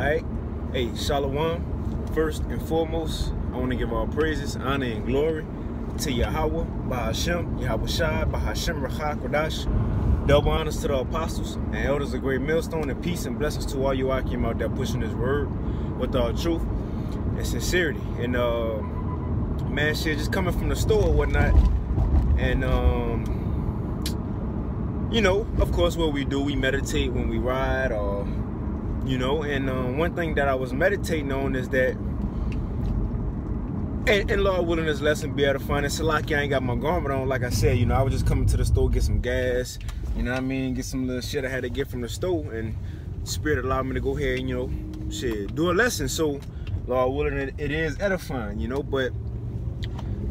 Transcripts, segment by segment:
Alright? Hey, Shalom. First and foremost, I want to give all praises, honor, and glory to Yahweh, Bahashem, Yahweh Shai, Bahashem Rachak Kodash. Double honors to the apostles and elders of Great Millstone, and peace and blessings to all you Akim out there pushing this word with all truth and sincerity. And man, shit, just coming from the store or whatnot. And you know, of course, what we do, we meditate when we ride, or you know. And one thing that I was meditating on is that, and Lord willing, this lesson be edifying. It's like I ain't got my garment on, like I said. You know, I was just coming to the store, get some gas. You know what I mean? Get some little shit I had to get from the store, and Spirit allowed me to go ahead and, you know, shit, do a lesson. So, Lord willing, it is edifying, you know. But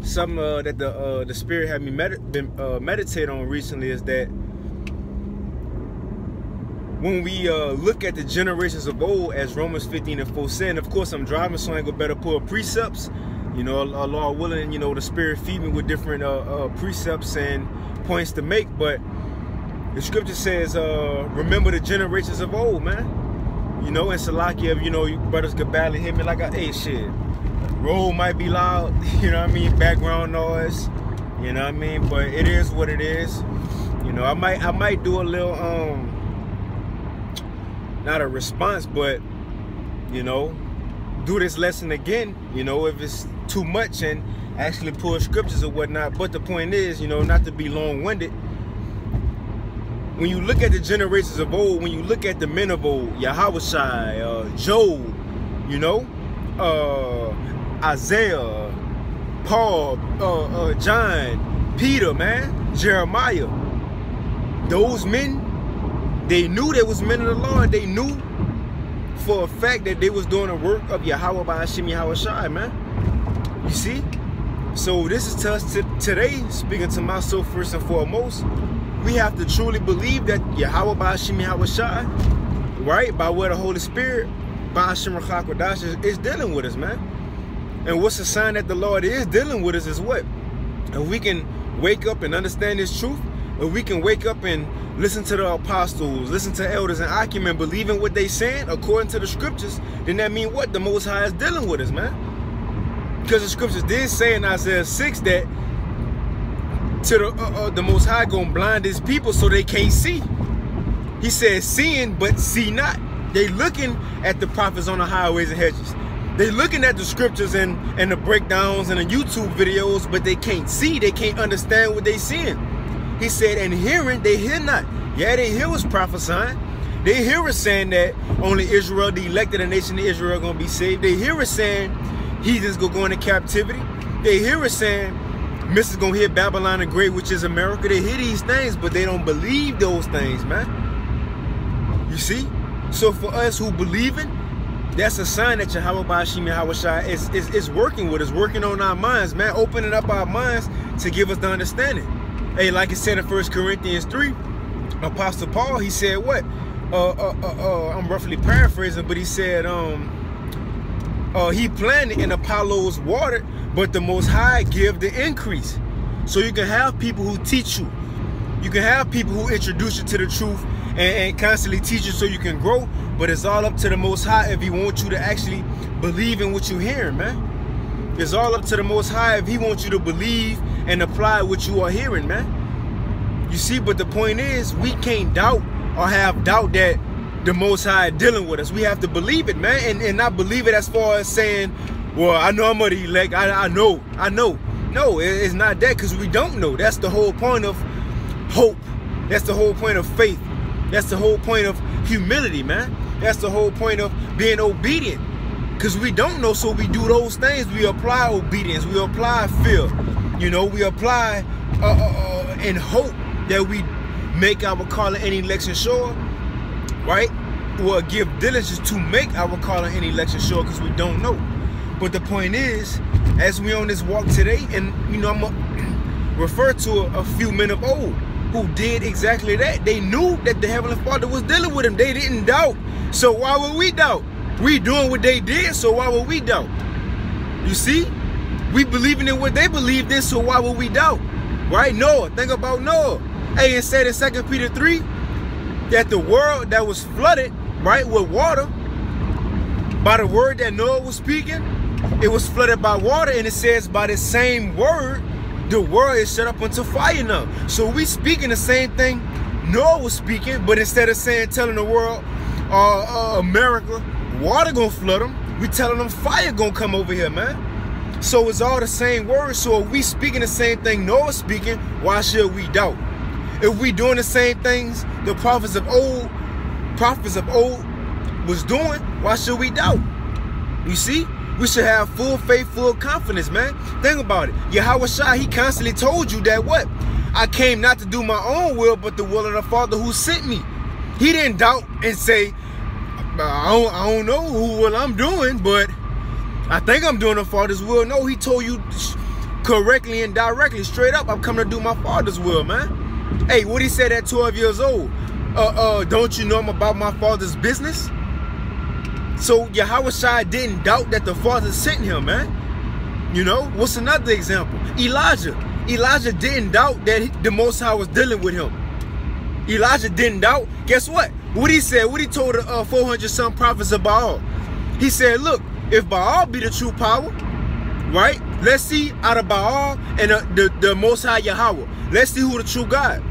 something that the Spirit had me meditate on recently is that when we look at the generations of old, as Romans 15:4 said, of course I'm driving, so I ain't gonna better pull precepts. You know, Lord willing, you know, the Spirit feed me with different precepts and points to make. But the scripture says, remember the generations of old, man. You know, and Salakia, you know, you brothers could badly hit me like a, hey, shit, road might be loud, you know what I mean, background noise, you know what I mean, but it is what it is. You know, I might do a little, not a response, but, you know, do this lesson again, you know, if it's too much, and actually pull scriptures or whatnot. But the point is, you know, not to be long-winded, when you look at the generations of old, when you look at the men of old, Yahushai, Job, you know, Isaiah, Paul, John, Peter, man, Jeremiah, those men, they knew they was men of the Lord. They knew for a fact that they was doing the work of Yahweh by Hashem Yahweh Shai, man. You see? So this is to us today, speaking to myself first and foremost. We have to truly believe that Yahweh by Hashem Yahweh Shai, right, by way of the Holy Spirit, by Hashem Rachak Kodash, is dealing with us, man. And what's a sign that the Lord is dealing with us is what? If we can wake up and understand this truth, if we can wake up and listen to the apostles, listen to elders and Akim, and believe in what they saying according to the scriptures, then that means what? The Most High is dealing with us, man. Because the scriptures did say in Isaiah 6 that to the Most High gonna blind his people so they can't see. He said, seeing but see not. They looking at the prophets on the highways and hedges. They looking at the scriptures and the breakdowns and the YouTube videos, but they can't see. They can't understand what they seeing. He said, and hearing, they hear not. Yeah, they hear us prophesying. They hear us saying that only Israel, the elected, a nation of Israel, gonna be saved. They hear us saying heathens go into captivity. They hear us saying Mrs. gonna hit Babylon the Great, which is America. They hear these things, but they don't believe those things, man. You see? So for us who believe it, that's a sign that Yahweh Ba'ashim Yahweh Shai is working with us, working on our minds, man, opening up our minds to give us the understanding. Hey, like it said in 1 Corinthians 3, Apostle Paul, he said what? I'm roughly paraphrasing, but he said, he planted and Apollos watered, but the Most High give the increase. So you can have people who teach you. You can have people who introduce you to the truth and constantly teach you so you can grow, but it's all up to the Most High if he wants you to actually believe in what you're hearing, man. It's all up to the Most High if he wants you to believe and apply what you are hearing, man. You see, but the point is, we can't doubt or have doubt that the Most High dealing with us. We have to believe it, man, and not believe it as far as saying, well, I know I'm of the elect, I know. No, it's not that, because we don't know. That's the whole point of hope. That's the whole point of faith. That's the whole point of humility, man. That's the whole point of being obedient. Because we don't know, so we do those things. We apply obedience. We apply fear. You know, we apply in hope that we make our calling and election sure, right? Or give diligence to make our calling and election sure, because we don't know. But the point is, as we on this walk today, and you know, I'm gonna refer to a few men of old who did exactly that. They knew that the Heavenly Father was dealing with them. They didn't doubt. So why would we doubt? We doing what they did, so why would we doubt? You see? We believing in what they believed in, so why would we doubt? Right? Noah. Think about Noah. Hey, it said in 2 Peter 3 that the world that was flooded, right, with water, by the word that Noah was speaking, it was flooded by water, and it says by the same word, the world is shut up unto fire now. So we speaking the same thing Noah was speaking, but instead of telling the world, America, water gonna flood them, we telling them fire gonna come over here, man. So it's all the same word. So if we speaking the same thing Noah speaking, why should we doubt? If we doing the same things the prophets of old was doing, why should we doubt? You see? We should have full faith, full confidence, man. Think about it. Yahweh Shai, he constantly told you that what? I came not to do my own will, but the will of the Father who sent me. He didn't doubt and say, I don't know who will I'm doing, but I think I'm doing the Father's will. No, he told you correctly and directly, straight up, I'm coming to do my Father's will, man. Hey, what he said at 12 years old? Don't you know I'm about my Father's business? So Yahweh Shai didn't doubt that the Father sent him, man. You know, what's another example? Elijah. Elijah didn't doubt that the Most High was dealing with him. Elijah didn't doubt. Guess what? What he said, what he told the 400-some prophets of Baal. He said, look, if Baal be the true power, right? Let's see out of Baal and the Most High Yahweh. Let's see who the true God.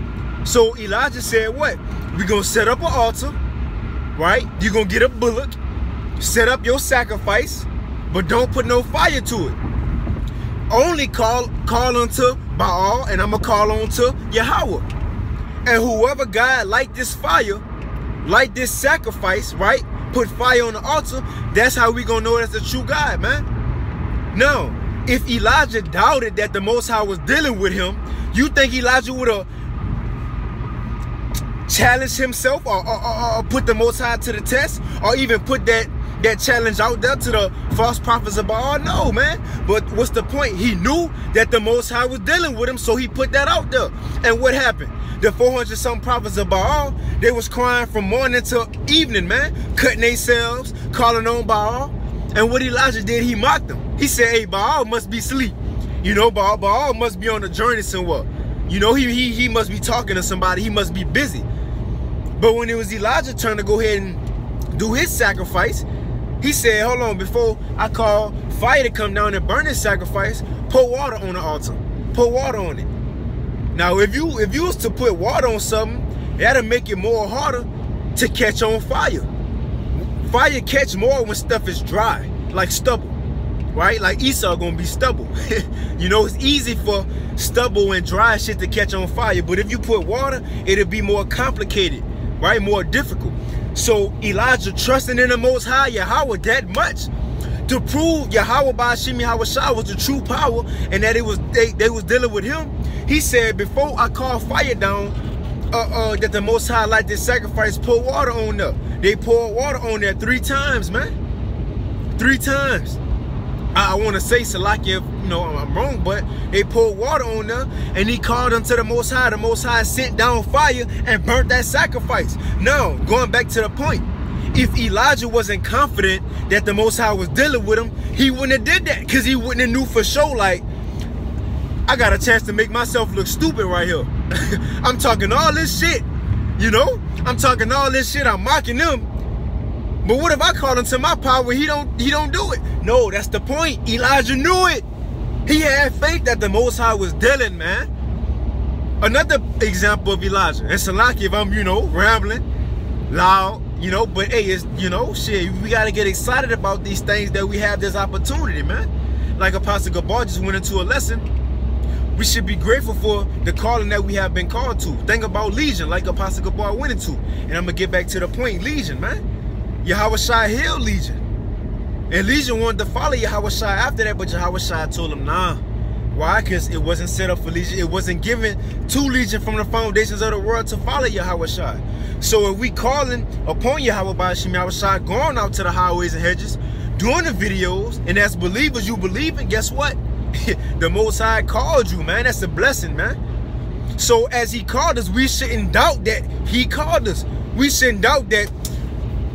So Elijah said what? We're going to set up an altar, right? You're going to get a bullock, set up your sacrifice, but don't put no fire to it. Only call unto Baal, and I'm going to call on to Yahweh. And whoever God light this fire, light this sacrifice, right? Put fire on the altar, that's how we going to know that's the true God, man. Now, if Elijah doubted that the Most High was dealing with him, you think Elijah would have challenged himself or put the Most High to the test, or even put that challenge out there to the false prophets of Baal? No, man. But what's the point? He knew that the Most High was dealing with him, so he put that out there. And what happened? The 400-some prophets of Baal, they was crying from morning till evening, man, cutting themselves, calling on Baal. And what Elijah did, he mocked them. He said, hey, Baal must be asleep. You know, Baal must be on a journey somewhere. You know, he must be talking to somebody. He must be busy. But when it was Elijah's turn to go ahead and do his sacrifice, he said, hold on, before I call fire to come down and burn this sacrifice, pour water on the altar. Pour water on it. Now, if you was to put water on something, that'll make it more harder to catch on fire. Fire catch more when stuff is dry, like stubble, right? Like Esau gonna be stubble. You know, it's easy for stubble and dry shit to catch on fire, but if you put water, it'll be more complicated, right? More difficult. So Elijah trusting in the Most High Yahweh that much to prove Yahweh Ba'ashim Yahweh Shai was the true power, and that it was they was dealing with him. He said, before I call fire down, that the Most High like this sacrifice, pour water on there. They poured water on there 3 times, man. 3 times. I want to say Salakia, you know, I'm wrong, but they poured water on there, and he called unto the Most High. The Most High sent down fire and burnt that sacrifice. Now, going back to the point, if Elijah wasn't confident that the Most High was dealing with him, he wouldn't have did that, because he wouldn't have knew for sure, like, I got a chance to make myself look stupid right here. I'm talking all this shit, you know? I'm talking all this shit, I'm mocking them. But what if I call into my power, he don't do it? No, that's the point. Elijah knew it. He had faith that the Most High was dealing, man. Another example of Elijah, and Salaki, if I'm, you know, rambling, loud, you know, but hey, it's, you know, shit, we got to get excited about these things that we have this opportunity, man. Like Apostle Gabar just went into a lesson. We should be grateful for the calling that we have been called to. Think about Legion, like Apostle Gabar went into. And I'm going to get back to the point, Legion, man. Yahweh Shai healed Legion. And Legion wanted to follow Yahweh Shai after that, but Yahweh Shai told him, nah. Why? Because it wasn't set up for Legion. It wasn't given to Legion from the foundations of the world to follow Yahweh Shai. So if we calling upon Yahweh Ba'ashim Yahweh Shai, going out to the highways and hedges, doing the videos, and as believers you believe in, guess what? The Most High called you, man. That's a blessing, man. So as he called us, we shouldn't doubt that he called us. We shouldn't doubt that,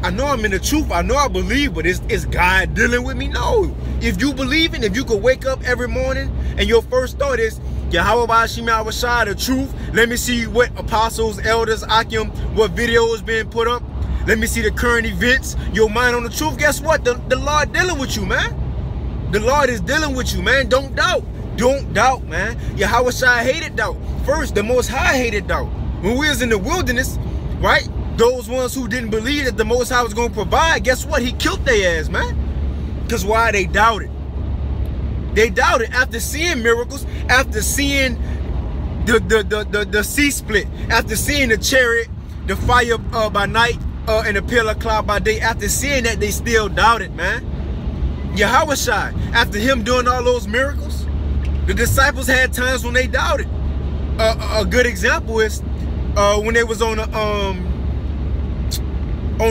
I know I'm in the truth, I know I believe, but is God dealing with me? No. If you believe in, if you could wake up every morning and your first thought is, Yahweh Ba'ashim Yahweh Shai, the truth, let me see what apostles, elders, Akim, what videos being put up. Let me see the current events. Your mind on the truth. Guess what? The Lord dealing with you, man. The Lord is dealing with you, man. Don't doubt. Don't doubt, man. Yahweh Shai hated doubt. First, the Most High hated doubt. When we was in the wilderness, right? Those ones who didn't believe that the Most High was going to provide, guess what? He killed their ass, man. Because why? They doubted. They doubted after seeing miracles, after seeing the sea split, after seeing the chariot, the fire by night, and the pillar of cloud by day. After seeing that, they still doubted, man. Yahweh Shai, after him doing all those miracles, the disciples had times when they doubted. A good example is when they was on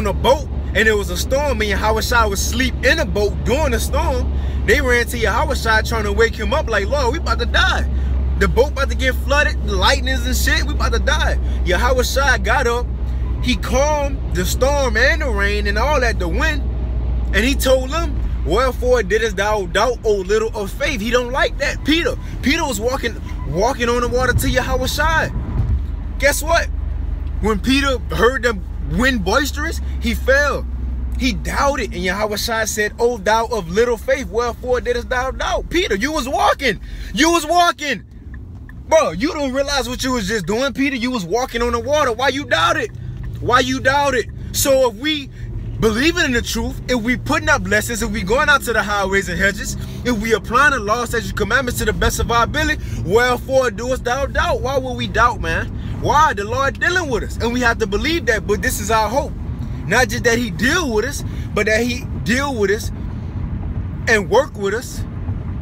a boat and it was a storm and Yahweh Shai was asleep in a boat during the storm. They ran to Yahweh Shai trying to wake him up like, Lord, we about to die. The boat about to get flooded, the lightnings and shit, we about to die. Yahweh Shai got up, he calmed the storm and the rain and all that, the wind, and he told them, wherefore didst thou doubt, O little of faith? He don't like that. Peter was walking on the water to Yahweh Shai. Guess what? When Peter heard the wind boisterous, he fell. He doubted, and Yahweh Shai said, O thou of little faith, wherefore didst thou doubt? Peter, you was walking. You was walking. Bro, you don't realize what you was just doing, Peter. You was walking on the water. Why you doubted? Why you doubted? So if we believing in the truth, if we putting up blessings, if we going out to the highways and hedges, if we applying the law, statutes, commandments to the best of our ability, wherefore doest thou doubt? Why would we doubt, man? Why? The Lord dealing with us, and we have to believe that. But this is our hope. Not just that he deal with us, but that he deal with us and work with us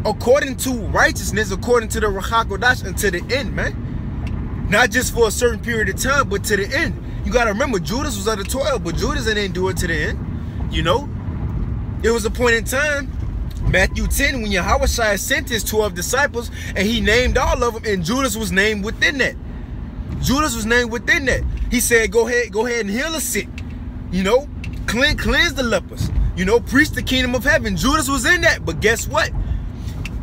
according to righteousness, according to the Ruach HaKodesh, and to the end, man. Not just for a certain period of time, but to the end. You got to remember, Judas was of the 12, but Judas didn't endure to the end. You know, it was a point in time, Matthew 10, when Yahweh Shai sent his 12 disciples, and he named all of them, and Judas was named within that. Judas was named within that. He said, go ahead and heal the sick. You know, cleanse the lepers. You know, preach the kingdom of heaven. Judas was in that, but guess what?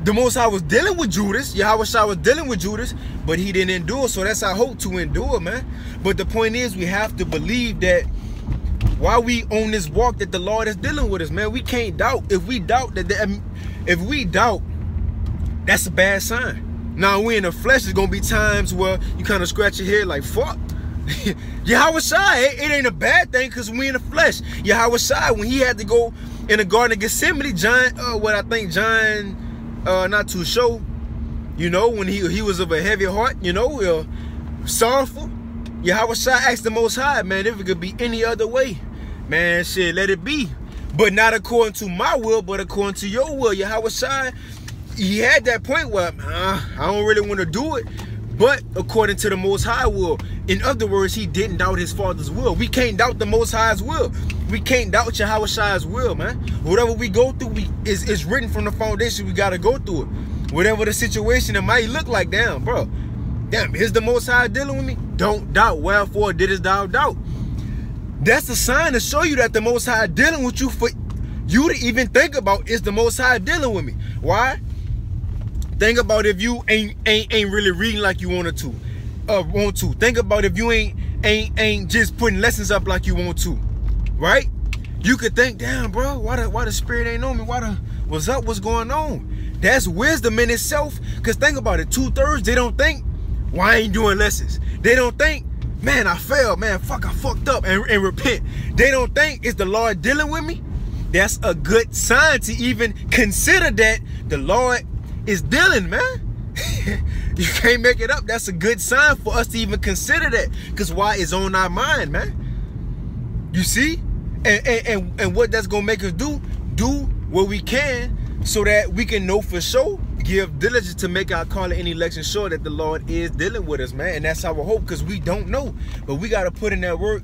The Most High was dealing with Judas. Yahweh Shai was dealing with Judas, but he didn't endure. So that's our hope, to endure, man. But the point is, we have to believe that while we on this walk, that the Lord is dealing with us, man. We can't doubt. If we doubt, that's a bad sign. Now, we in the flesh, there's gonna be times where you kind of scratch your head like, fuck. Yahweh Shai, it ain't a bad thing because we in the flesh. Yahweh Shai, when he had to go in the Garden of Gethsemane, John, not too sure, you know, when he was of a heavy heart, you know, sorrowful. Yahweh Shai asked the Most High, man, if it could be any other way, man, shit, let it be. But not according to my will, but according to your will. Yahweh Shai, he had that point where, I don't really want to do it, but according to the Most High will. In other words, he didn't doubt his Father's will. We can't doubt the Most High's will. We can't doubt Yahweh Shai's will, man. Whatever we go through, it's written from the foundation. We got to go through it. Whatever the situation, it might look like, damn, bro. Damn, is the Most High dealing with me? Don't doubt. Wherefore didst thou doubt? That's a sign to show you that the Most High dealing with you, for you to even think about, is the Most High dealing with me? Why? Think about if you ain't really reading like you want to. Think about if you ain't just putting lessons up like you want to, right? You could think, damn, bro, why the spirit ain't on me? What's up? What's going on? That's wisdom in itself. Cause think about it, 2/3 they don't think, why I ain't doing lessons? They don't think, man, I failed, man, fuck, I fucked up and repent. They don't think, is the Lord dealing with me? That's a good sign to even consider that the Lord is dealing, man. You can't make it up. That's a good sign for us to even consider that. Because why? It's on our mind, man. You see? And what that's going to make us do what we can so that we can know for sure, give diligence to make our calling and election sure that the Lord is dealing with us, man. And that's our hope, because we don't know. But we got to put in that work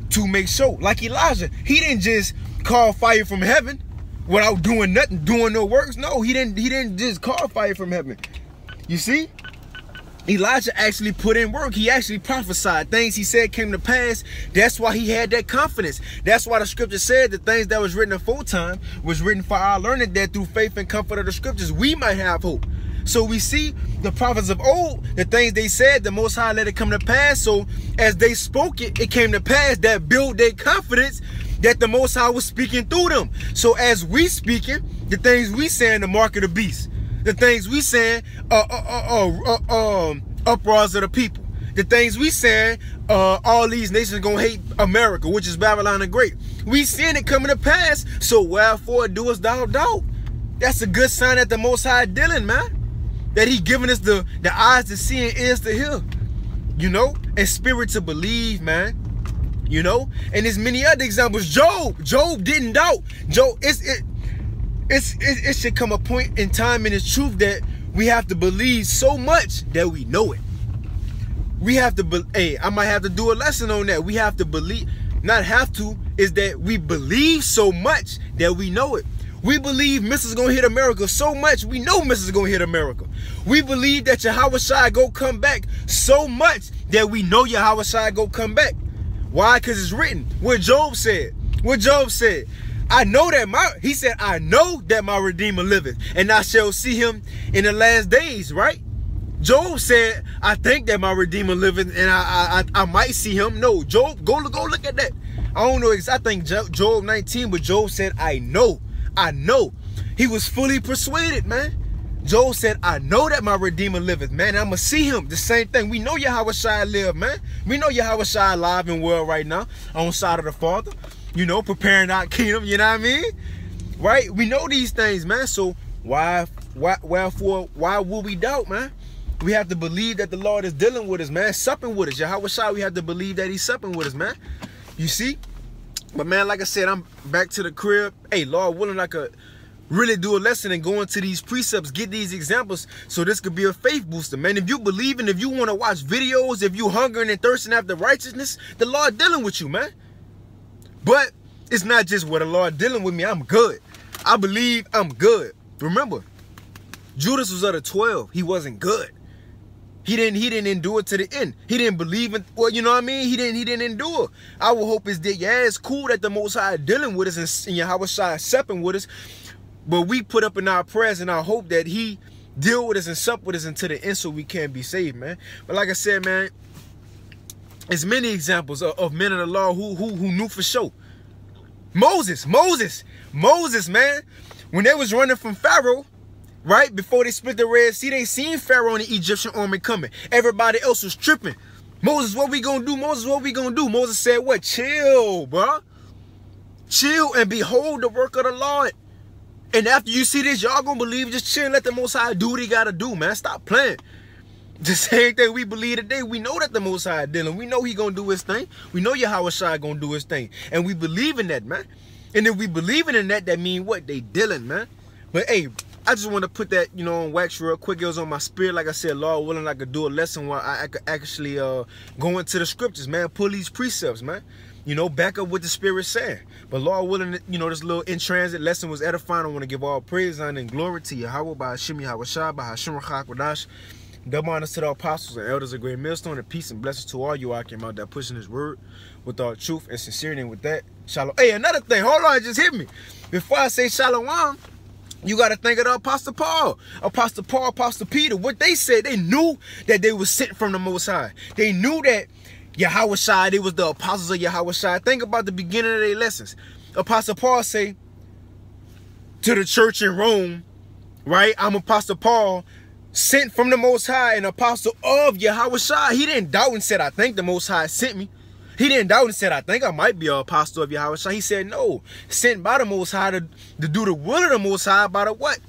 to make sure. Like Elijah, he didn't just call fire from heaven without doing nothing, doing no works. No, he didn't just call fire from heaven. You see? Elijah actually put in work. He actually prophesied. Things he said came to pass. That's why he had that confidence. That's why the scripture said the things that was written aforetime was written for our learning, that through faith and comfort of the scriptures we might have hope. So we see the prophets of old, the things they said, the Most High let it come to pass. So as they spoke it, it came to pass. That built their confidence that the Most High was speaking through them. So as we speaking, the things we saying, the mark of the beast, the things we saying, uproars of the people, the things we saying, all these nations gonna hate America, which is Babylon the Great. We seeing it coming to pass. So wherefore doest thou doubt? That's a good sign that the Most High dealing, man. That he giving us the eyes to see and ears to hear, you know, and spirit to believe, man. You know, and there's many other examples. Job didn't doubt. Job, it should come a point in time in its truth that we have to believe so much that we know it. We have to hey, I might have to do a lesson on that. We have to believe, not have to, is that we believe so much that we know it. We believe missiles gonna hit America so much, we know missiles gonna hit America. We believe that Yahweh Shai go come back so much that we know Yahweh Shai go come back. Why? Because it's written. What Job said. What Job said. I know that he said, I know that my Redeemer liveth, and I shall see him in the last days, right? Job said, I think that my Redeemer liveth, and I might see him. No, Job, go look at that. I don't know, I think Job 19, but Job said, I know. He was fully persuaded, man. Job said, I know that my Redeemer liveth, man. I'm going to see him. The same thing. We know Yahweh Shai live, man. We know Yahweh Shai alive in the world right now on the side of the Father, you know, preparing our kingdom, you know what I mean? Right? We know these things, man. So wherefore, why will we doubt, man? We have to believe that the Lord is dealing with us, man. Supping with us. Yahweh Shai, we have to believe that he's supping with us, man. You see? But, man, like I said, I'm back to the crib. Hey, Lord willing, I could really do a lesson and go into these precepts, get these examples, so this could be a faith booster, man. If you believe and if you want to watch videos, if you hungering and thirsting after righteousness, the Lord dealing with you, man. But it's not just what the Lord dealing with me. I'm good. I believe I'm good. Remember, Judas was of the 12. He wasn't good. He didn't endure to the end. He didn't believe in, well, you know what I mean? He didn't endure. Our hope is that, yeah, it's cool that the Most High dealing with us and Yahweh Shai supping with us, but we put up in our prayers and our hope that he deal with us and sup with us until the end so we can be saved, man. But like I said, man, there's many examples of men of the law who knew for sure. Moses, man, when they was running from Pharaoh, right, before they split the Red Sea, they seen Pharaoh and the Egyptian army coming. Everybody else was tripping. Moses, what we gonna do? Moses, what we gonna do? Moses said, what? Chill, bro. Chill and behold the work of the Lord. And after you see this, y'all gonna believe, just chill and let the Most High do what he gotta do, man. Stop playing. The same thing we believe today. We know that the Most High dealing. We know he gonna do his thing. We know Yahweh Shai gonna do his thing. And we believe in that, man. And if we believing in that, that mean what? They dealing, man. But hey, I just want to put that, you know, on wax real quick. It was on my spirit. Like I said, Lord willing, I could do a lesson where I could actually go into the scriptures, man. Pull these precepts, man. You know, back up what the Spirit saying. But Lord willing, you know, this little in transit lesson was edifying. I want to give all praise, honor, and glory to Yahweh, by Hashem Yahweh Shai, by Hashem Rachak Wadash. Double honors to the apostles and elders of Great Millstone, and peace and blessings to all you out came out there pushing his word with all truth and sincerity. And with that, shalom. Hey, another thing, hold on, it just hit me. Before I say shalom, you got to think of the Apostle Paul, Apostle Peter. What they said, they knew that they were sent from the Most High. They knew that Yahweh Shai, they was the apostles of Yahweh Shai. Think about the beginning of their lessons. Apostle Paul say to the church in Rome, right? I'm Apostle Paul, sent from the Most High, an apostle of Yahweh Shai. He didn't doubt and said, I think the Most High sent me. He didn't doubt and said, I think I might be an apostle of Yahweh Shai. He said, no, sent by the Most High to do the will of the Most High by the what?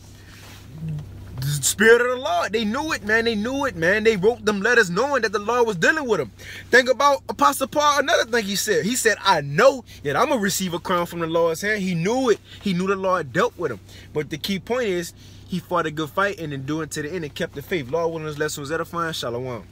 The Spirit of the Lord. They knew it, man. They knew it, man. They wrote them letters knowing that the Lord was dealing with them. Think about Apostle Paul. Another thing he said. He said, I know that I'm going to receive a crown from the Lord's hand. He knew it. He knew the Lord dealt with him. But the key point is, he fought a good fight and endured to the end and kept the faith. Lord willing, this lesson was edifying. Shalom.